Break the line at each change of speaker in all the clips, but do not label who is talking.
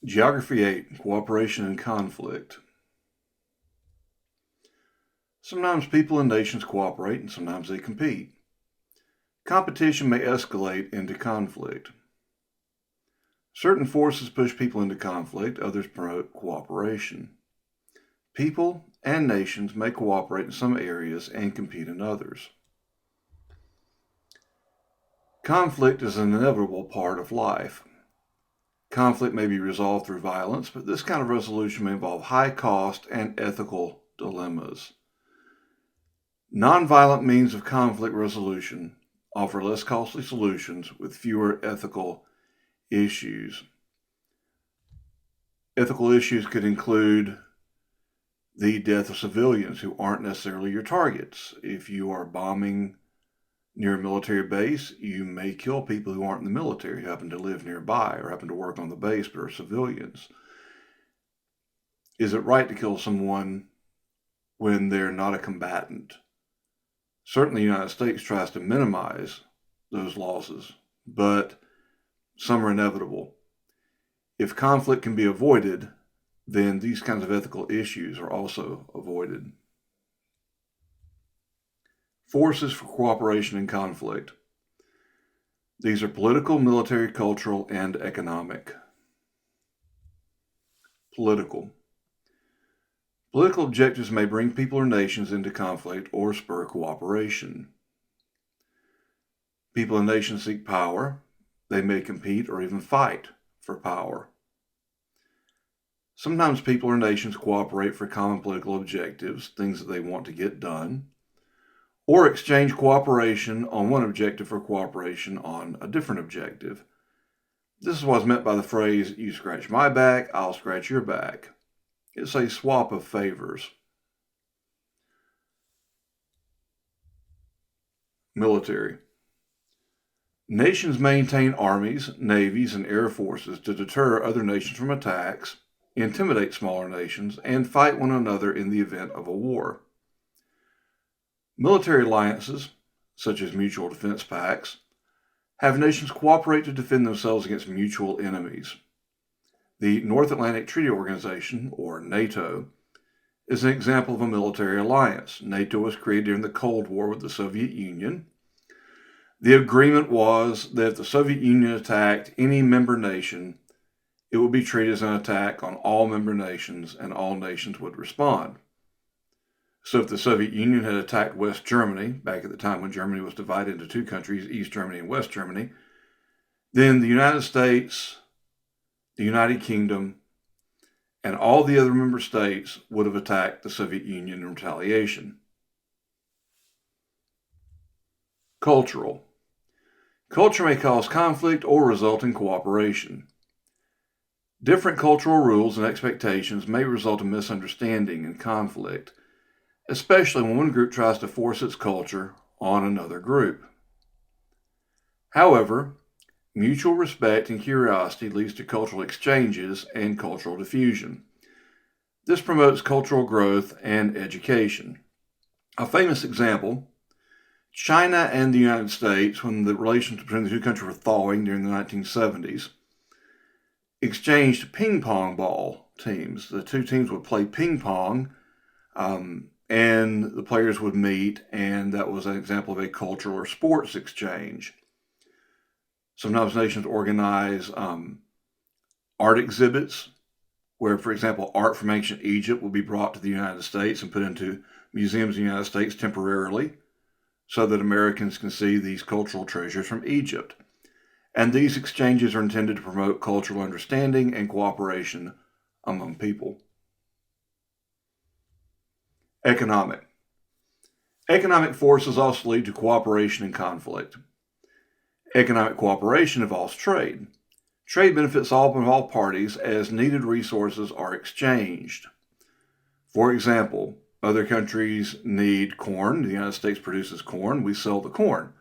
Geography 8, Cooperation and Conflict. Sometimes people and nations cooperate and sometimes they compete. Competition may escalate into conflict. Certain forces push people into conflict, others promote cooperation. People and nations may cooperate in some areas and compete in others. Conflict is an inevitable part of life. Conflict may be resolved through violence, but this kind of resolution may involve high cost and ethical dilemmas. Nonviolent means of conflict resolution offer less costly solutions with fewer ethical issues. Ethical issues could include the death of civilians who aren't necessarily your targets. If you are bombing near a military base, you may kill people who aren't in the military, who happen to live nearby or happen to work on the base but are civilians. Is it right to kill someone when they're not a combatant? Certainly the United States tries to minimize those losses, but some are inevitable. If conflict can be avoided, then these kinds of ethical issues are also avoided. Forces for cooperation and conflict. These are political, military, cultural, and economic. Political. Political objectives may bring people or nations into conflict or spur cooperation. People and nations seek power. They may compete or even fight for power. Sometimes people or nations cooperate for common political objectives, things that they want to get done, or exchange cooperation on one objective for cooperation on a different objective. This is what's meant by the phrase, you scratch my back, I'll scratch your back. It's a swap of favors. Military. Nations maintain armies, navies, and air forces to deter other nations from attacks, intimidate smaller nations, and fight one another in the event of a war. Military alliances, such as mutual defense pacts, have nations cooperate to defend themselves against mutual enemies. The North Atlantic Treaty Organization, or NATO, is an example of a military alliance. NATO was created during the Cold War with the Soviet Union. The agreement was that if the Soviet Union attacked any member nation, it would be treated as an attack on all member nations, and all nations would respond. So if the Soviet Union had attacked West Germany, back at the time when Germany was divided into two countries, East Germany and West Germany, then the United States, the United Kingdom, and all the other member states would have attacked the Soviet Union in retaliation. Cultural. Culture may cause conflict or result in cooperation. Different cultural rules and expectations may result in misunderstanding and conflict, especially when one group tries to force its culture on another group. However, mutual respect and curiosity leads to cultural exchanges and cultural diffusion. This promotes cultural growth and education. A famous example, China and the United States, when the relations between the two countries were thawing during the 1970s, exchanged ping pong ball teams. The two teams would play ping pong, and the players would meet, and that was an example of a cultural or sports exchange. Sometimes nations organize art exhibits where, for example, art from ancient Egypt will be brought to the United States and put into museums in the United States temporarily so that Americans can see these cultural treasures from Egypt. And these exchanges are intended to promote cultural understanding and cooperation among people. Economic. Economic forces also lead to cooperation and conflict. Economic cooperation involves trade. Trade benefits all parties as needed resources are exchanged. For example, other countries need corn. The United States produces corn. We sell the corn.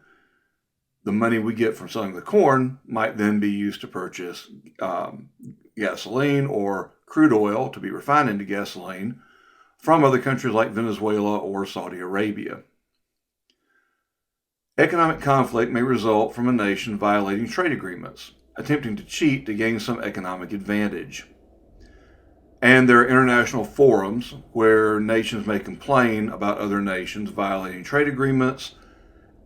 The money we get from selling the corn might then be used to purchase gasoline or crude oil to be refined into gasoline from other countries like Venezuela or Saudi Arabia. Economic conflict may result from a nation violating trade agreements. attempting to cheat to gain some economic advantage. And there are international forums where nations may complain about other nations violating trade agreements,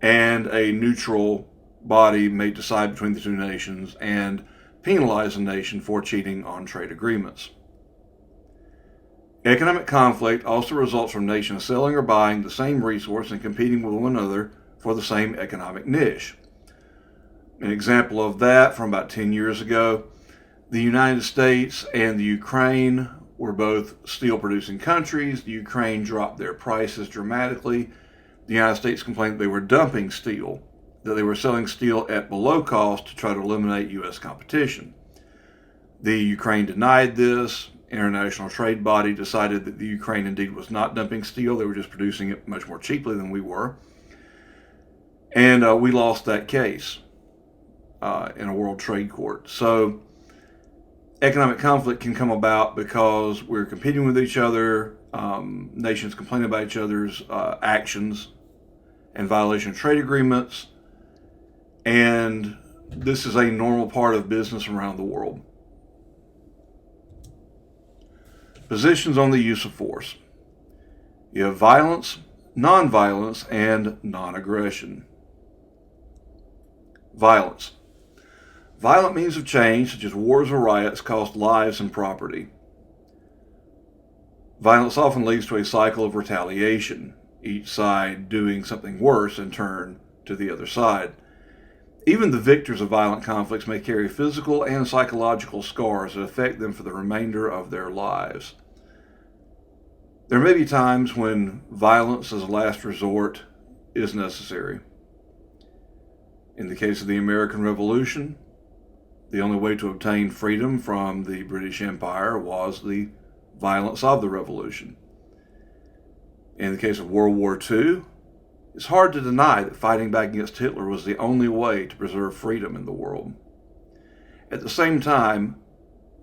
and a neutral body may decide between the two nations and penalize a nation for cheating on trade agreements. Economic conflict also results from nations selling or buying the same resource and competing with one another for the same economic niche. An example of that from about 10 years ago, the United States and the Ukraine were both steel-producing countries. The Ukraine dropped their prices dramatically. The United States complained that they were dumping steel, that they were selling steel at below cost to try to eliminate U.S. competition. The Ukraine denied this. International trade body decided that the Ukraine indeed was not dumping steel. They were just producing it much more cheaply than we were. And we lost that case in a World Trade Court. So economic conflict can come about because we're competing with each other, nations complain about each other's actions and violation of trade agreements, and this is a normal part of business around the world. Positions on the use of force. You have violence, nonviolence, and non-aggression. Violence. Violent means of change, such as wars or riots, cost lives and property. Violence often leads to a cycle of retaliation, each side doing something worse in turn to the other side. Even the victors of violent conflicts may carry physical and psychological scars that affect them for the remainder of their lives. There may be times when violence as a last resort is necessary. In the case of the American Revolution, the only way to obtain freedom from the British Empire was the violence of the revolution. In the case of World War II, it's hard to deny that fighting back against Hitler was the only way to preserve freedom in the world. At the same time,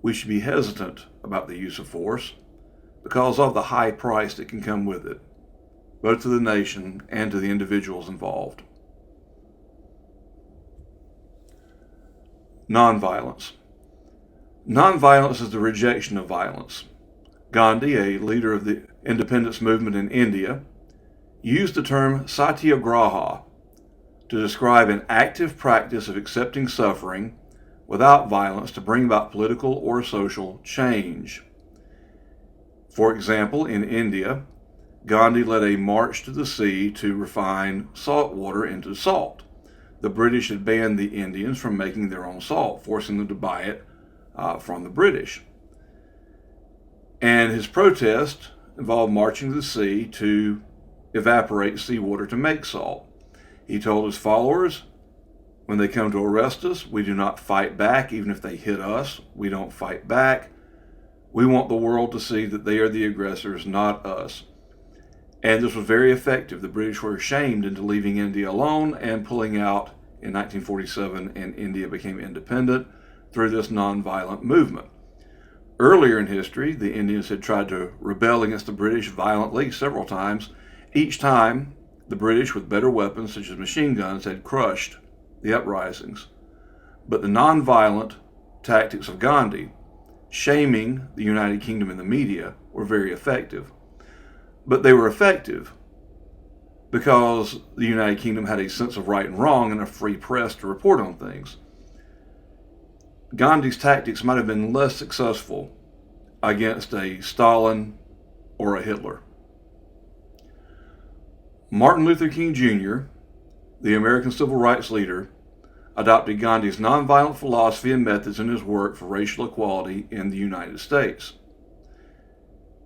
we should be hesitant about the use of force because of the high price that can come with it, both to the nation and to the individuals involved. Nonviolence. Nonviolence is the rejection of violence. Gandhi, a leader of the independence movement in India, used the term satyagraha to describe an active practice of accepting suffering without violence to bring about political or social change. For example, in India, Gandhi led a march to the sea to refine salt water into salt. The British had banned the Indians from making their own salt, forcing them to buy it from the British. And his protest involved marching to the sea to evaporate seawater to make salt. He told his followers, when they come to arrest us, we do not fight back. Even if they hit us, we don't fight back. We want the world to see that they are the aggressors, not us. And this was very effective. The British were shamed into leaving India alone and pulling out in 1947, and India became independent through this nonviolent movement. Earlier in history, the Indians had tried to rebel against the British violently several times. Each time, the British, with better weapons such as machine guns, had crushed the uprisings. But the nonviolent tactics of Gandhi, shaming the United Kingdom in the media, were very effective. But they were effective because the United Kingdom had a sense of right and wrong and a free press to report on things. Gandhi's tactics might have been less successful against a Stalin or a Hitler. Martin Luther King Jr., the American civil rights leader, adopted Gandhi's nonviolent philosophy and methods in his work for racial equality in the United States.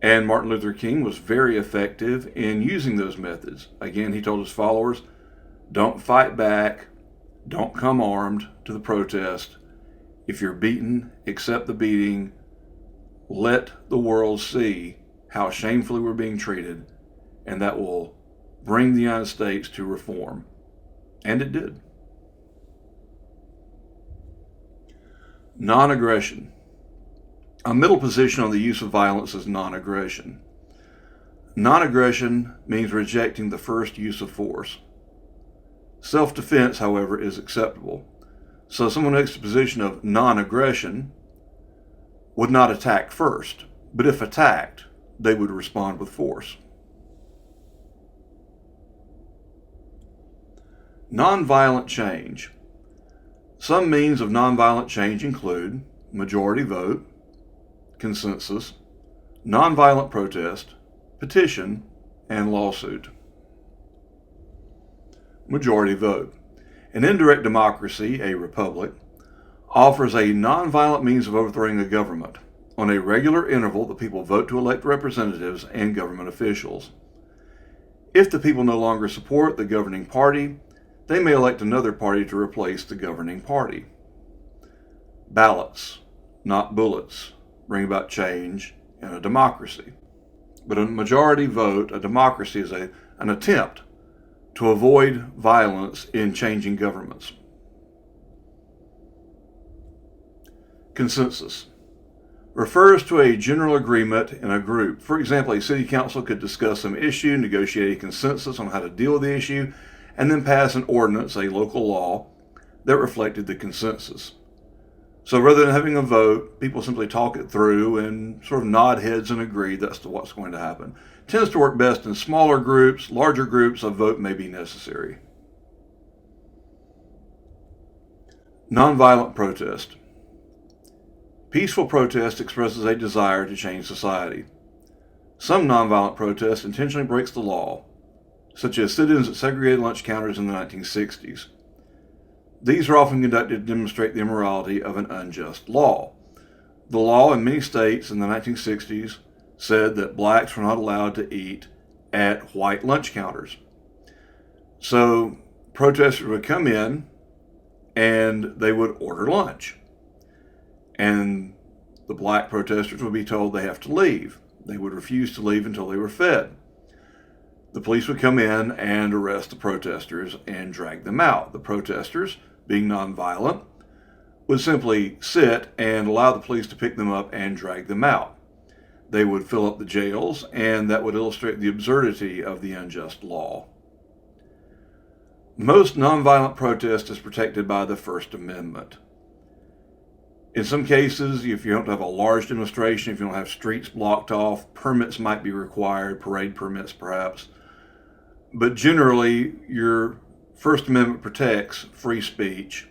And Martin Luther King was very effective in using those methods. Again, he told his followers, don't fight back, don't come armed to the protest. If you're beaten, accept the beating. Let the world see how shamefully we're being treated, and that will bring the United States to reform. And it did. Non-aggression. A middle position on the use of violence is non-aggression. Non-aggression means rejecting the first use of force. Self-defense, however, is acceptable. So someone who takes the position of non-aggression would not attack first, but if attacked, they would respond with force. Nonviolent change. Some means of nonviolent change include majority vote, consensus, nonviolent protest, petition, and lawsuit. Majority vote. An indirect democracy, a republic, offers a nonviolent means of overthrowing a government. On a regular interval, the people vote to elect representatives and government officials. If the people no longer support the governing party, they may elect another party to replace the governing party. Ballots, not bullets, bring about change in a democracy. But a majority vote, a democracy, is an attempt to avoid violence in changing governments. Consensus refers to a general agreement in a group. For example, a city council could discuss some issue, negotiate a consensus on how to deal with the issue, and then pass an ordinance, a local law, that reflected the consensus. So rather than having a vote, people simply talk it through and sort of nod heads and agree that's what's going to happen. It tends to work best in smaller groups. Larger groups, a vote may be necessary. Nonviolent protest. Peaceful protest expresses a desire to change society. Some nonviolent protest intentionally breaks the law, such as sit-ins at segregated lunch counters in the 1960s. These are often conducted to demonstrate the immorality of an unjust law. The law in many states in the 1960s said that blacks were not allowed to eat at white lunch counters. So protesters would come in and they would order lunch. And the black protesters would be told they have to leave. They would refuse to leave until they were fed. The police would come in and arrest the protesters and drag them out. The protesters, being nonviolent, would simply sit and allow the police to pick them up and drag them out. They would fill up the jails, and that would illustrate the absurdity of the unjust law. Most nonviolent protest is protected by the First Amendment. In some cases, if you don't have a large demonstration, if you don't have streets blocked off, permits might be required, parade permits perhaps. But generally, your First Amendment protects free speech.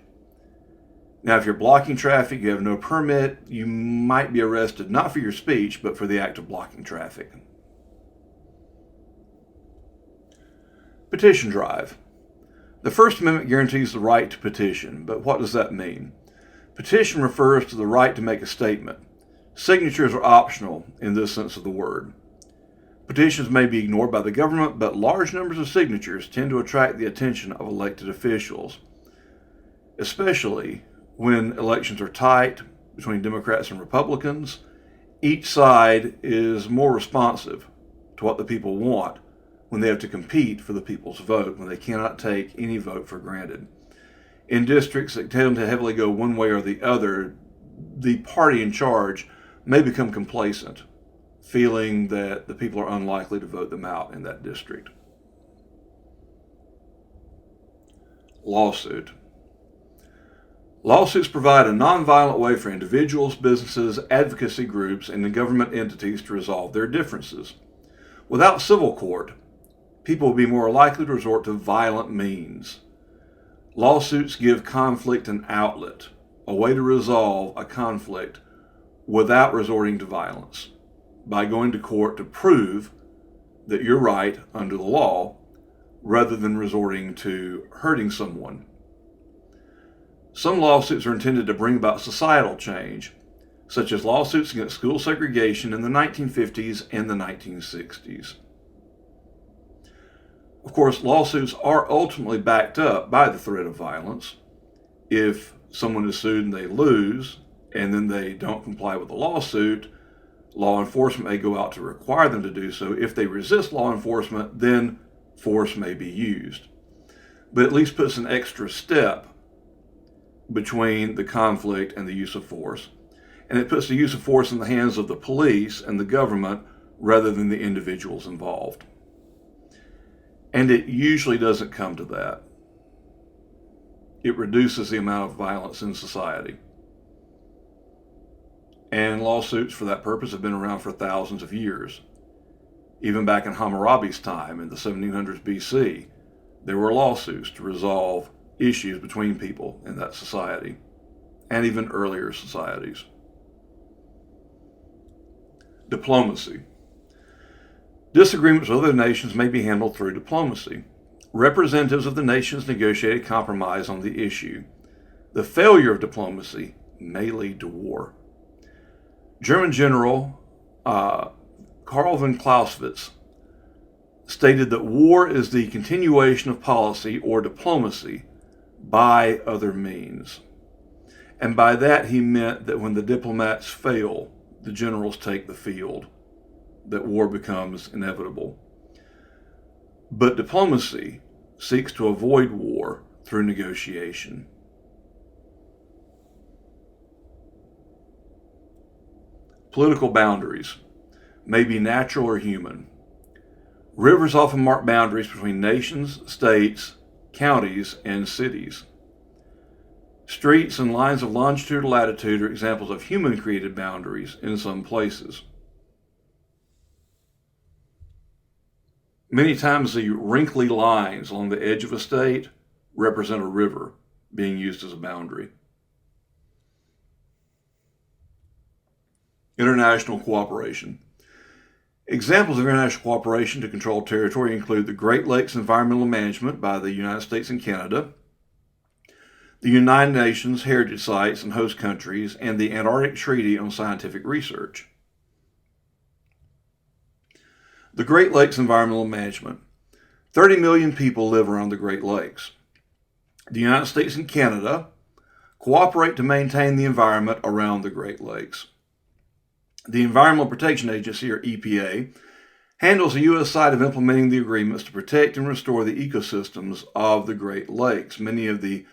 Now, if you're blocking traffic, you have no permit, you might be arrested, not for your speech, but for the act of blocking traffic. Petition Drive. The First Amendment guarantees the right to petition, but what does that mean? Petition refers to the right to make a statement. Signatures are optional in this sense of the word. Petitions may be ignored by the government, but large numbers of signatures tend to attract the attention of elected officials, especially when elections are tight between Democrats and Republicans. Each side is more responsive to what the people want when they have to compete for the people's vote, when they cannot take any vote for granted. In districts that tend to heavily go one way or the other, the party in charge may become complacent, feeling that the people are unlikely to vote them out in that district. Lawsuit. Lawsuits provide a nonviolent way for individuals, businesses, advocacy groups, and government entities to resolve their differences. Without civil court, people will be more likely to resort to violent means. Lawsuits give conflict an outlet, a way to resolve a conflict without resorting to violence, by going to court to prove that you're right under the law, rather than resorting to hurting someone. Some lawsuits are intended to bring about societal change, such as lawsuits against school segregation in the 1950s and the 1960s. Of course, lawsuits are ultimately backed up by the threat of violence. If someone is sued and they lose, and then they don't comply with the lawsuit, law enforcement may go out to require them to do so. If they resist law enforcement, then force may be used. But at least puts an extra step between the conflict and the use of force. And it puts the use of force in the hands of the police and the government rather than the individuals involved. And it usually doesn't come to that. it reduces the amount of violence in society. And lawsuits for that purpose have been around for thousands of years. Even back in Hammurabi's time, in the 1700s BC, there were lawsuits to resolve issues between people in that society, and even earlier societies. Diplomacy. Disagreements with other nations may be handled through diplomacy. Representatives of the nations negotiate a compromise on the issue. The failure of diplomacy may lead to war. German General Karl von Clausewitz stated that war is the continuation of policy or diplomacy by other means. And by that he meant that when the diplomats fail, the generals take the field, that war becomes inevitable. But diplomacy seeks to avoid war through negotiation. Political boundaries may be natural or human. Rivers often mark boundaries between nations, states, counties, and cities. Streets and lines of longitude or latitude are examples of human-created boundaries in some places. Many times the wrinkly lines along the edge of a state represent a river being used as a boundary. International cooperation. Examples of international cooperation to control territory include the Great Lakes Environmental Management by the United States and Canada, the United Nations Heritage Sites and Host Countries, and the Antarctic Treaty on Scientific Research. The Great Lakes Environmental Management. 30 million people live around the Great Lakes. The United States and Canada cooperate to maintain the environment around the Great Lakes. The Environmental Protection Agency, or EPA, handles the U.S. side of implementing the agreements to protect and restore the ecosystems of the Great Lakes. Many of the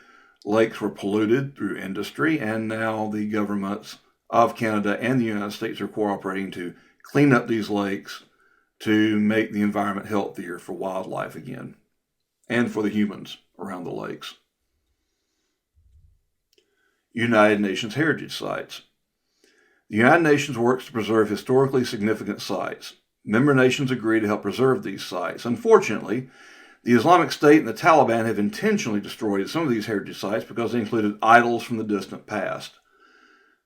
lakes were polluted through industry, and now the governments of Canada and the United States are cooperating to clean up these lakes to make the environment healthier for wildlife again, and for the humans around the lakes. United Nations Heritage Sites. The United Nations works to preserve historically significant sites. Member nations agree to help preserve these sites. Unfortunately, the Islamic State and the Taliban have intentionally destroyed some of these heritage sites because they included idols from the distant past.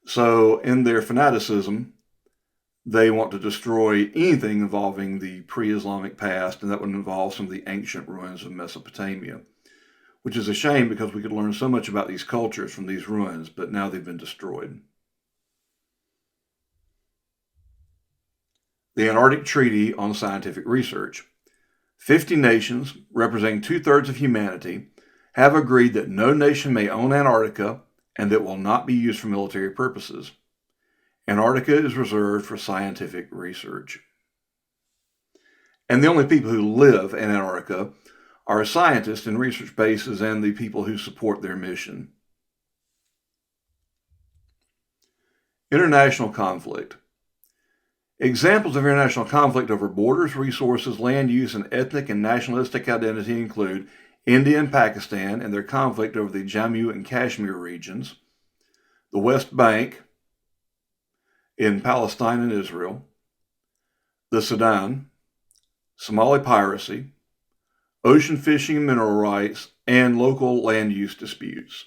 So, in their fanaticism, they want to destroy anything involving the pre-Islamic past, and that would involve some of the ancient ruins of Mesopotamia, which is a shame because we could learn so much about these cultures from these ruins, but now they've been destroyed. The Antarctic Treaty on Scientific Research. 50 nations, representing 2/3 of humanity, have agreed that no nation may own Antarctica and that it will not be used for military purposes. Antarctica is reserved for scientific research. And the only people who live in Antarctica are scientists and research bases and the people who support their mission. International conflict. Examples of international conflict over borders, resources, land use, and ethnic and nationalistic identity include India and Pakistan and their conflict over the Jammu and Kashmir regions, the West Bank in Palestine and Israel, the Sudan, Somali piracy, ocean fishing and mineral rights, and local land use disputes.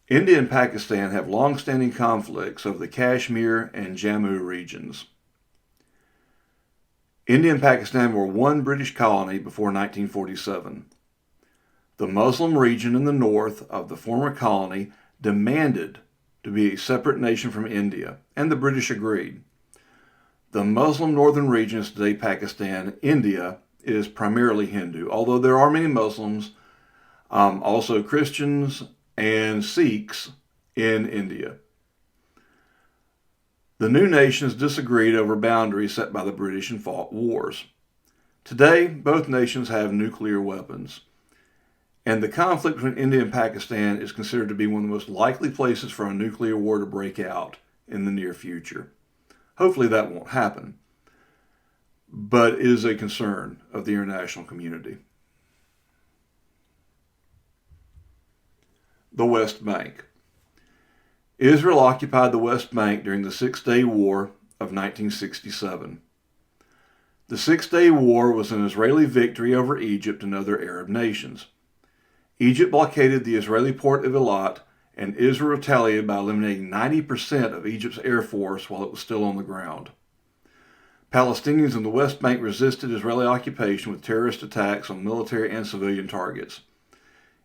India and Pakistan have long-standing conflicts over the Kashmir and Jammu regions. India and Pakistan were one British colony before 1947. The Muslim region in the north of the former colony demanded to be a separate nation from India, and the British agreed. The Muslim northern region is today Pakistan. India is primarily Hindu, although there are many Muslims, also Christians, and Sikhs in India. The new nations disagreed over boundaries set by the British and fought wars. Today, both nations have nuclear weapons, and the conflict between India and Pakistan is considered to be one of the most likely places for a nuclear war to break out in the near future. Hopefully that won't happen, but it is a concern of the international community. The West Bank. Israel occupied the West Bank during the Six-Day War of 1967. The Six-Day War was an Israeli victory over Egypt and other Arab nations. Egypt blockaded the Israeli port of Eilat, and Israel retaliated by eliminating 90% of Egypt's air force while it was still on the ground. Palestinians in the West Bank resisted Israeli occupation with terrorist attacks on military and civilian targets.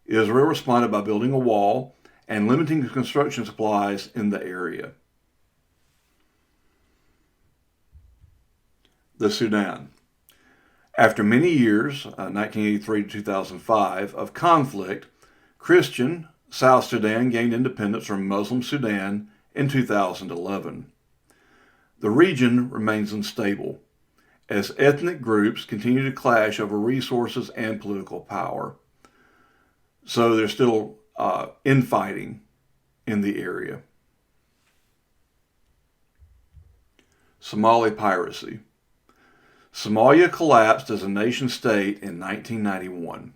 Israel responded by building a wall and limiting construction supplies in the area. The Sudan. After many years, 1983 to 2005, of conflict, Christian South Sudan gained independence from Muslim Sudan in 2011. The region remains unstable, as ethnic groups continue to clash over resources and political power. So there's still infighting in the area. Somali Piracy. Somalia collapsed as a nation-state in 1991.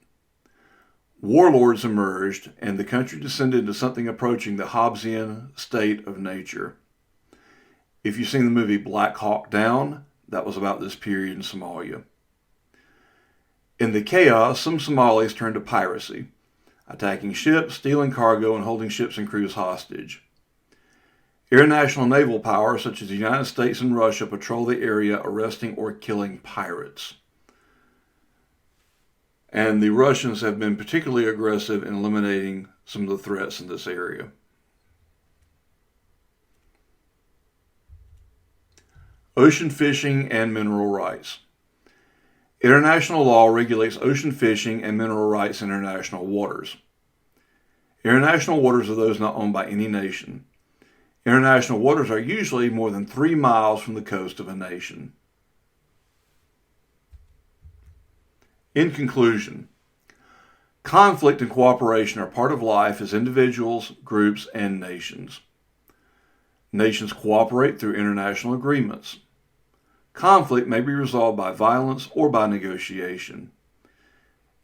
Warlords emerged, and the country descended into something approaching the Hobbesian state of nature. If you've seen the movie Black Hawk Down, that was about this period in Somalia. In the chaos, some Somalis turned to piracy, attacking ships, stealing cargo, and holding ships and crews hostage. International naval powers such as the United States and Russia patrol the area, arresting or killing pirates. And the Russians have been particularly aggressive in eliminating some of the threats in this area. Ocean fishing and mineral rights. International law regulates ocean fishing and mineral rights in international waters. International waters are those not owned by any nation. International waters are usually more than 3 miles from the coast of a nation. In conclusion, conflict and cooperation are part of life as individuals, groups, and nations. Nations cooperate through international agreements. Conflict may be resolved by violence or by negotiation.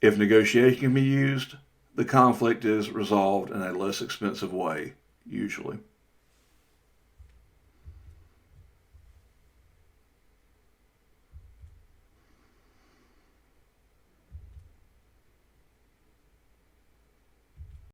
If negotiation can be used, the conflict is resolved in a less expensive way, usually.